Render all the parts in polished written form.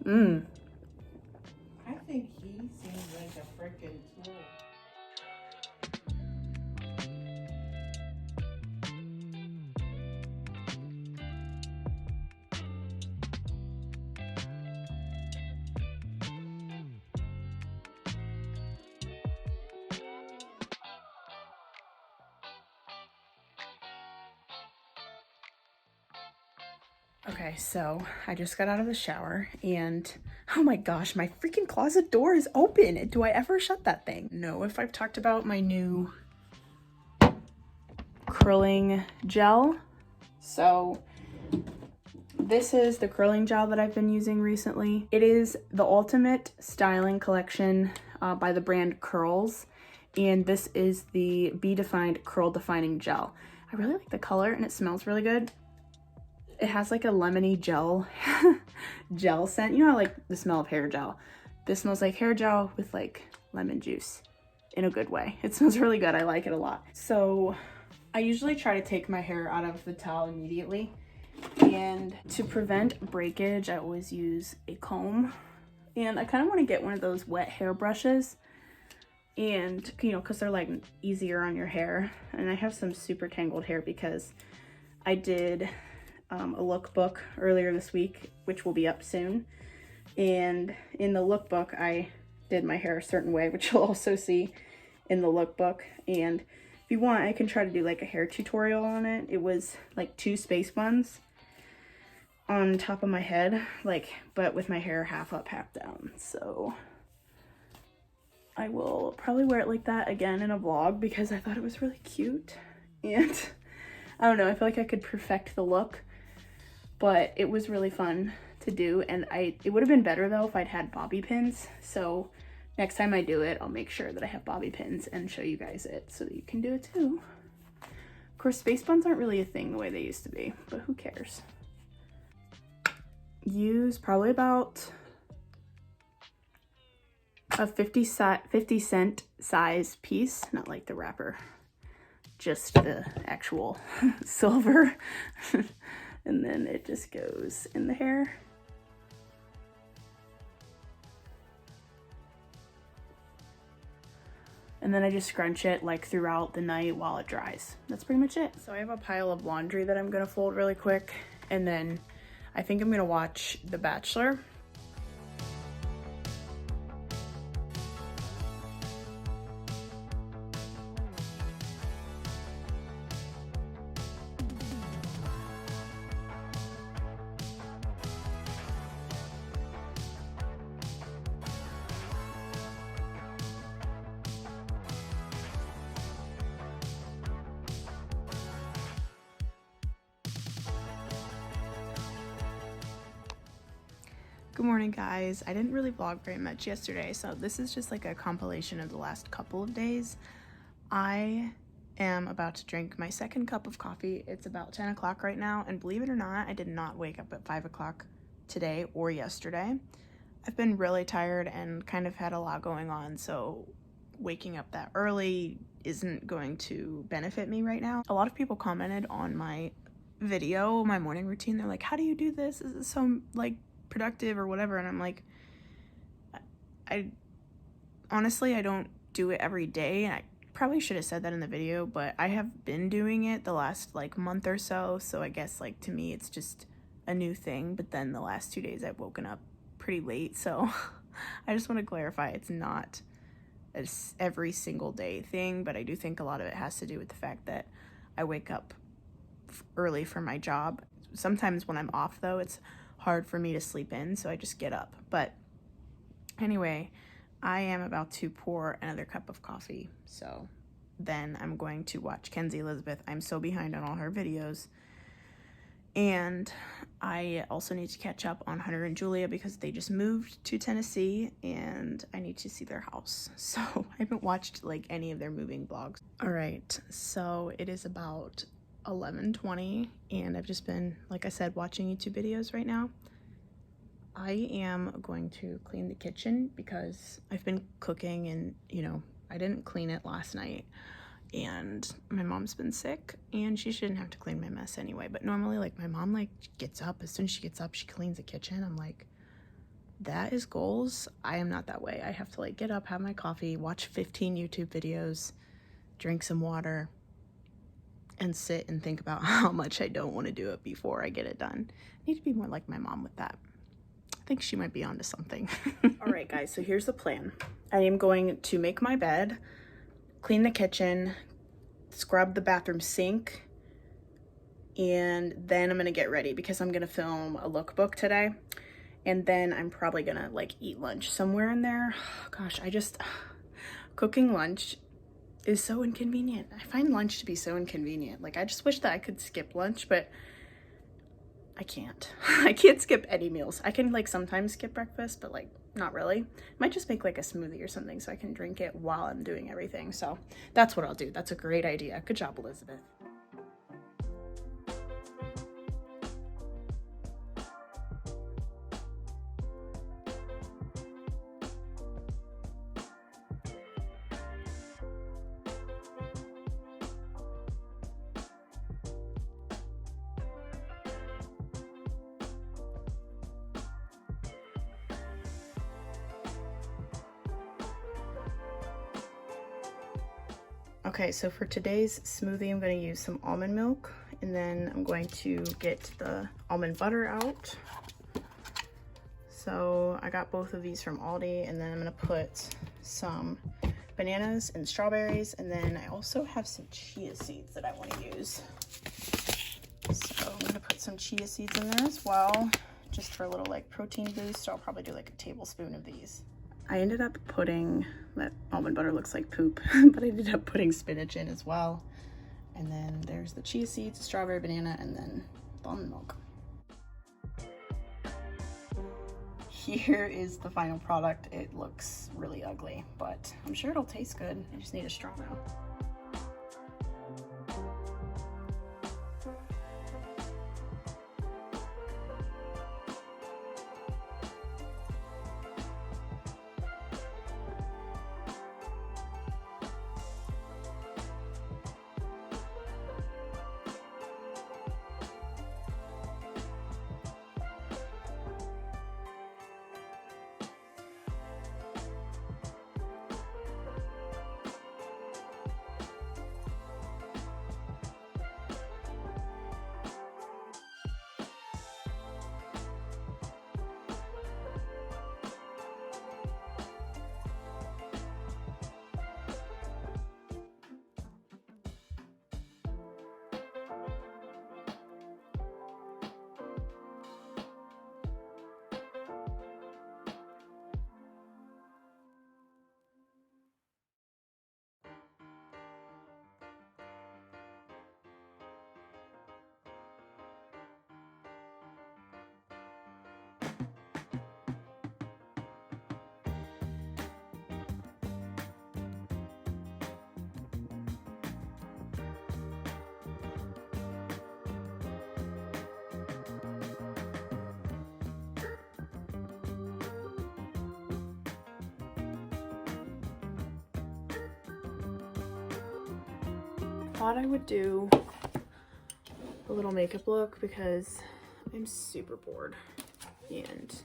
I think he seems like a freaking tool. Okay, so I just got out of the shower and oh my gosh, my freaking closet door is open. Do I ever shut that thing? No, if I've talked about my new curling gel. So this is the curling gel that I've been using recently. It is the Ultimate Styling Collection by the brand Curls. And this is the Be Defined Curl Defining Gel. I really like the color and it smells really good. It has like a lemony gel gel scent. You know, like the smell of hair gel. This smells like hair gel with like lemon juice in a good way. It smells really good. I like it a lot. So I usually try to take my hair out of the towel immediately. And to prevent breakage, I always use a comb. And I kind of want to get one of those wet hair brushes. And, you know, because they're like easier on your hair. And I have some super tangled hair because I did a lookbook earlier this week, which will be up soon. And in the lookbook, I did my hair a certain way, which you'll also see in the lookbook. And if you want, I can try to do like a hair tutorial on it. It was like 2 space buns on top of my head, like, but with my hair half up, half down. So I will probably wear it like that again in a vlog because I thought it was really cute. And I don't know, I feel like I could perfect the look. But it was really fun to do, and it would have been better though if I'd had bobby pins. So next time I do it, I'll make sure that I have bobby pins and show you guys it so that you can do it too. Of course, space buns aren't really a thing the way they used to be, but who cares? Use probably about a 50 cent size piece, not like the wrapper, just the actual silver. And then it just goes in the hair. And then I just scrunch it like throughout the night while it dries. That's pretty much it. So I have a pile of laundry that I'm gonna fold really quick. And then I think I'm gonna watch The Bachelor. Good morning, guys. I didn't really vlog very much yesterday, so this is just like a compilation of the last couple of days. I am about to drink my second cup of coffee. It's about 10 o'clock right now, and believe it or not, I did not wake up at 5 o'clock today or yesterday. I've been really tired and kind of had a lot going on, so waking up that early isn't going to benefit me right now. A lot of people commented on my video, my morning routine. They're like, how do you do this? This is so like productive or whatever. And I'm like, I honestly, I don't do it every day. And I probably should have said that in the video, but I have been doing it the last like month or so. So I guess like to me, it's just a new thing. But then the last 2 days I've woken up pretty late. So I just want to clarify, it's not a every single day thing, but I do think a lot of it has to do with the fact that I wake up early for my job. Sometimes when I'm off though, it's hard for me to sleep in, so I just get up. But anyway, I am about to pour another cup of coffee, so then I'm going to watch Kenzie Elizabeth. I'm so behind on all her videos. And I also need to catch up on Hunter and Julia because they just moved to Tennessee and I need to see their house. So I haven't watched like any of their moving vlogs. All right, so it is about 11:20 and I've just been, like I said, watching YouTube videos right now. I am going to clean the kitchen because I've been cooking and, you know, I didn't clean it last night and my mom's been sick and she shouldn't have to clean my mess anyway. But normally, like, my mom, like, gets up. As soon as she gets up, she cleans the kitchen. I'm like, that is goals. I am not that way. I have to like get up, have my coffee, watch 15 YouTube videos, drink some water, and sit and think about how much I don't want to do it before I get it done. I need to be more like my mom with that. I think she might be onto something. All right, guys, so here's the plan. I am going to make my bed, clean the kitchen, scrub the bathroom sink, and then I'm gonna get ready because I'm gonna film a lookbook today. And then I'm probably gonna like eat lunch somewhere in there. Gosh, cooking lunch is so inconvenient. I find lunch to be so inconvenient. Like, I just wish that I could skip lunch, but I can't. I can't skip any meals. I can like sometimes skip breakfast, but like not really. Might just make like a smoothie or something so I can drink it while I'm doing everything. So that's what I'll do. That's a great idea. Good job, Elizabeth. Okay, so for today's smoothie, I'm going to use some almond milk, and then I'm going to get the almond butter out. So I got both of these from Aldi, and then I'm going to put some bananas and strawberries, and then I also have some chia seeds that I want to use. So I'm going to put some chia seeds in there as well, just for a little like protein boost. So I'll probably do like a tablespoon of these. I ended up putting, that almond butter looks like poop, but I ended up putting spinach in as well. And then there's the chia seeds, the strawberry, banana, and then the almond milk. Here is the final product. It looks really ugly, but I'm sure it'll taste good. I just need a straw now. Thought I would do a little makeup look because I'm super bored and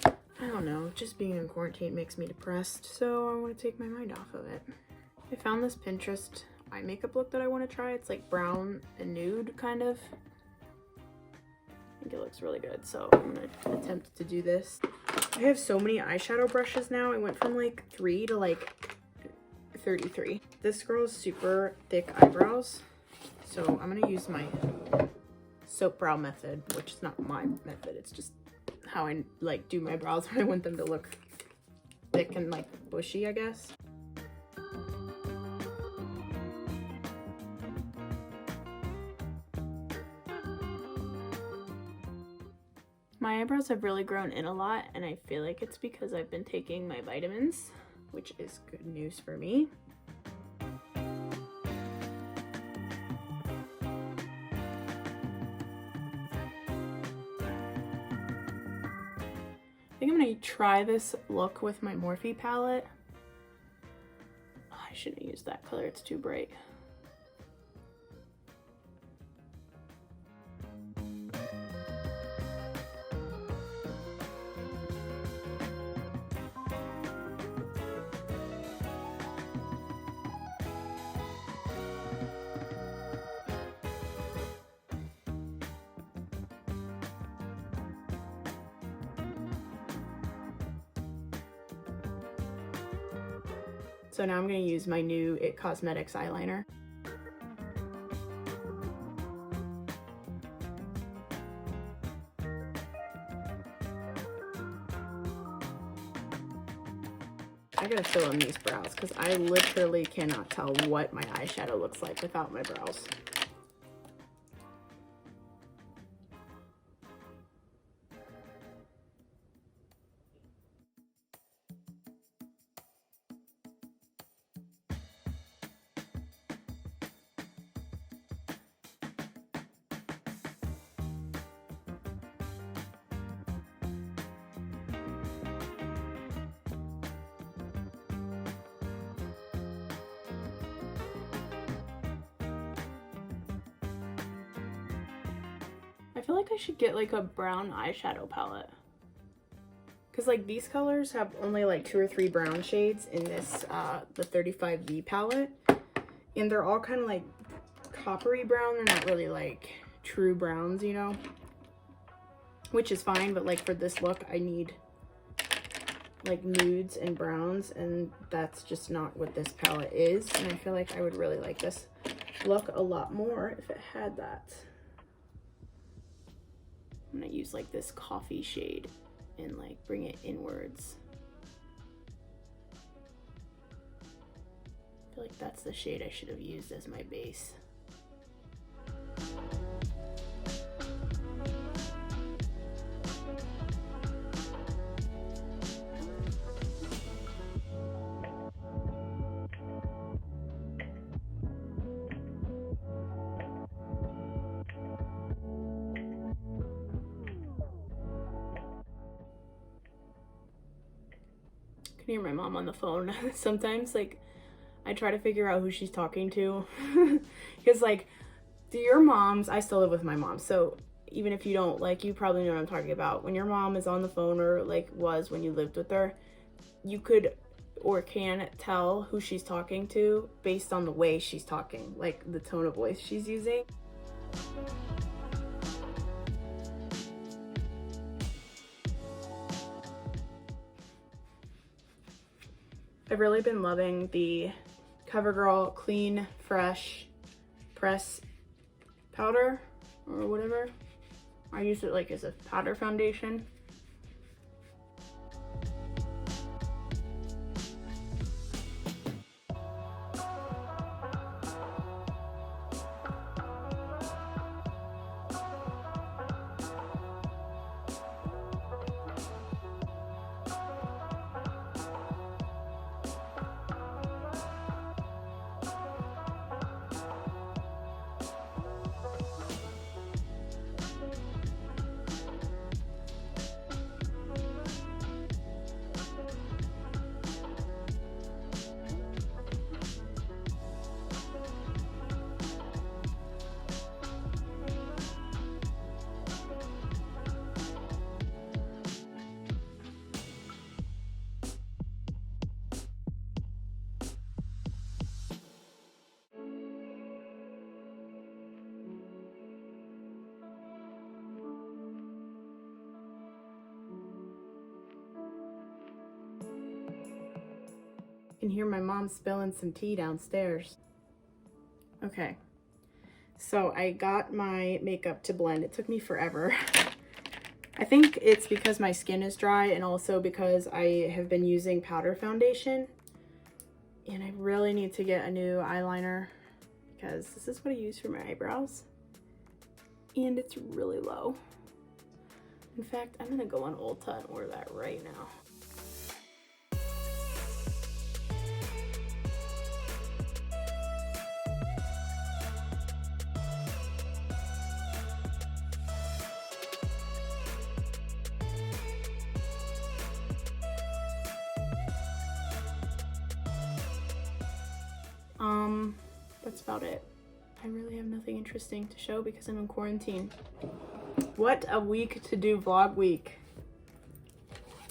I don't know, just being in quarantine makes me depressed, so I want to take my mind off of it. I found this Pinterest eye makeup look that I want to try. It's like brown and nude kind of. I think it looks really good, so I'm gonna attempt to do this. I have so many eyeshadow brushes now. I went from like 3 to like 33. This girl's super thick eyebrows, so I'm gonna use my soap brow method, which is not my method, it's just how I like do my brows when I want them to look thick and like bushy, I guess. My eyebrows have really grown in a lot, and I feel like it's because I've been taking my vitamins, which is good news for me. I think I'm gonna try this look with my Morphe palette. Oh, I shouldn't use that color, it's too bright. So now I'm going to use my new IT Cosmetics eyeliner. I gotta fill in these brows because I literally cannot tell what my eyeshadow looks like without my brows. I feel like I should get like a brown eyeshadow palette. Because like these colors have only like 2 or 3 brown shades in this, the 35V palette. And they're all kind of like coppery brown. They're not really like true browns, you know? Which is fine, but like for this look, I need like nudes and browns. And that's just not what this palette is. And I feel like I would really like this look a lot more if it had that. I'm gonna use like this coffee shade and like bring it inwards. I feel like that's the shade I should have used as my base. I can hear my mom on the phone. Sometimes like I try to figure out who she's talking to because like your moms, I still live with my mom, so even if you don't, like, you probably know what I'm talking about. When your mom is on the phone, or like was when you lived with her, you could or can tell who she's talking to based on the way she's talking, like the tone of voice she's using. I've really been loving the CoverGirl Clean Fresh Press powder or whatever. I use it like as a powder foundation. I can hear my mom spilling some tea downstairs. Okay, so I got my makeup to blend. It took me forever. I think it's because my skin is dry and also because I have been using powder foundation. And I really need to get a new eyeliner because this is what I use for my eyebrows. And it's really low. In fact, I'm gonna go on Ulta and order that right now. That's about it. I really have nothing interesting to show because I'm in quarantine. What a week to do vlog week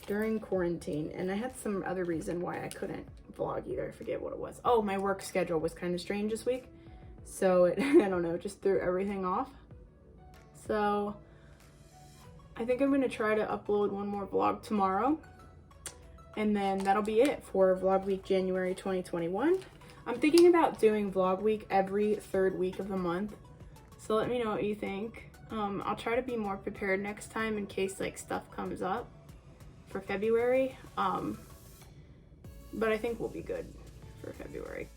during quarantine. And I had some other reason why I couldn't vlog either. I forget what it was. Oh, my work schedule was kind of strange this week. So it, I don't know, just threw everything off. So I think I'm gonna try to upload one more vlog tomorrow. And then that'll be it for Vlog Week January 2021. I'm thinking about doing Vlog Week every third week of the month. So let me know what you think. I'll try to be more prepared next time in case like stuff comes up for February. But I think we'll be good for February.